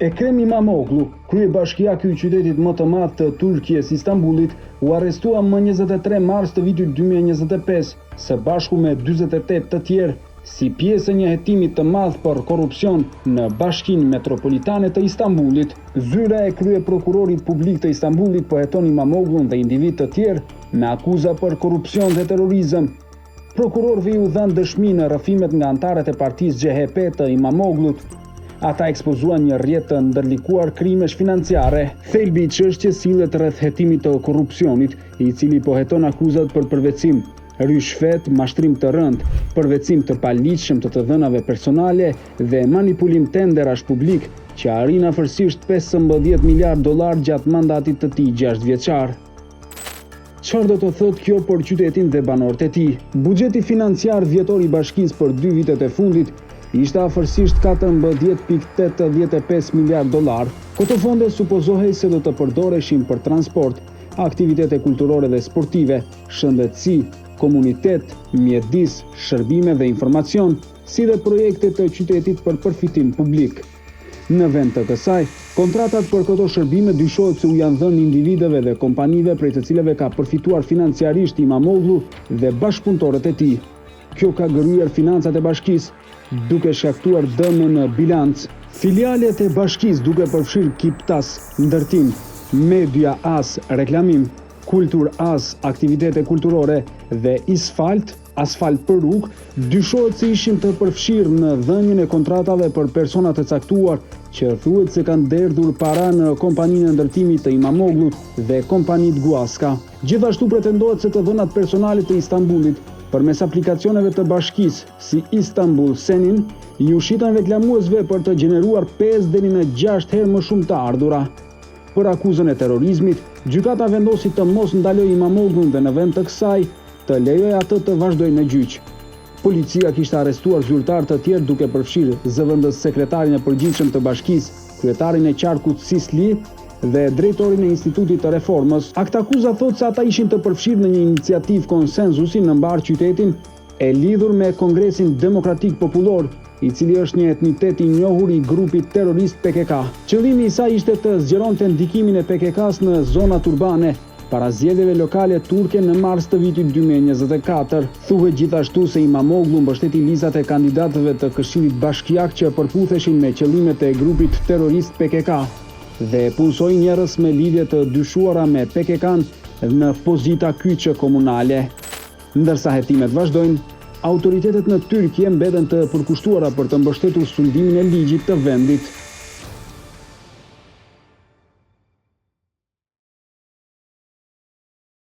Ekrem İmamoğlu, kryebashkiaku I qytetit më të madh të Turqisë, Istanbulit, u arrestua më 23 mars të vitit 2025, së bashku me 48 të tjerë, si pjesë e një hetimi të madh për korrupsion në Bashkinë Metropolitane të Istanbulit. Zyra e kryeprokurorit publik të Istanbulit po heton İmamoğlu'n dhe individ të tjerë me akuza për korrupsion dhe terrorizëm. Prokurorëve u dhanë dëshmi në rrëfimet nga antarët e partisë CHP të İmamoğlu't. Ata ekspozuan një rrjet të ndërlikuar krimesh financiare. Thelbi I çështjes sillet rreth hetimit të korrupsionit, I cili po heton akuzat për përvetësim, rishfet, mashtrim të rënd, përvetësim të paligjshëm të dhënave personale dhe manipulim tenderash publik, që arrin afërsisht 15 miliard dollar gjatë mandatit të tij 6 vjeçar. Çfarë do të thotë kjo për qytetin dhe banorët e tij? Buxheti financiar vjetor I bashkisë për 2 vitet e fundit ishte afërsisht 14,85 miliard dollar. Këto fonde supozohej se do të përdoreshin për transport, aktivitete kulturore dhe sportive, shëndetësi, komunitet, mjedis, shërbime dhe informacion, si dhe projekte të qytetit për përfitim publik. Në vend të kësaj, kontratat për këto shërbime dyshohet se u janë dhënë individëve dhe kompanive prej të cilave ka përfituar financiarisht İmamoğlu dhe bashkëpunëtorët e tij. Kjo ka gërryer financat e bashkisë, duke shkaktuar dëme në bilanc. Filialet e bashkisë duke përfshirë Kiptas, ndërtim, media as, reklamim, kultur as, aktivitete kulturore dhe asfalt për rrugë, dyshohet se ishin të përfshirë në dhënien e kontratave për persona të caktuar që thuhet se kanë derdhur para në kompaninë e ndërtimit të İmamoğlu't dhe kompanitë Guaska. Gjithashtu pretendohet se të dhënat personale të Istanbulit përmes aplikacioneve të bashkisë si Istanbul Senin, I ushitan reklamuesve për të gjeneruar 5 deri në 6 herë më shumë të ardhura. Për akuzën e terrorizmit, gjykata vendosi të mos ndaloj İmamoğlu'n dhe në vend të kësaj të lejoj atë të vazhdojë në gjyq. Policia kishte arrestuar zyrtar të tjerë duke përfshirë zëvendës sekretarin e përgjithshëm të bashkisë, kryetarin e qarkut Sisli dhe drejtorin e Institutit të Reformës. Aktakuza thotë se ata ishin të përfshirë në një iniciativë konsensusi në mbar qytetin e lidhur me Kongresin Demokratik Popullor, I cili është një etnitet I njohur I grupit terrorist PKK. Qëllimi I saj ishte të zgjeronte ndikimin e PKK-s në zonat urbane para zgjedhjeve lokale turke në mars të vitit 2024. Thuhet gjithashtu se İmamoğlu mbështeti listat e kandidatëve të Këshillit Bashkiak që përputheshin me qëllimet e grupit terrorist PKK dhe punsoi njerëz me lidhje të dyshuara me PKK-n në pozita kyçe komunale. Ndërsa hetimet vazhdojnë, autoritetet në Tyrkie mbeten të përkushtuara për të mbështetur sulmimin e ligjit të vendit.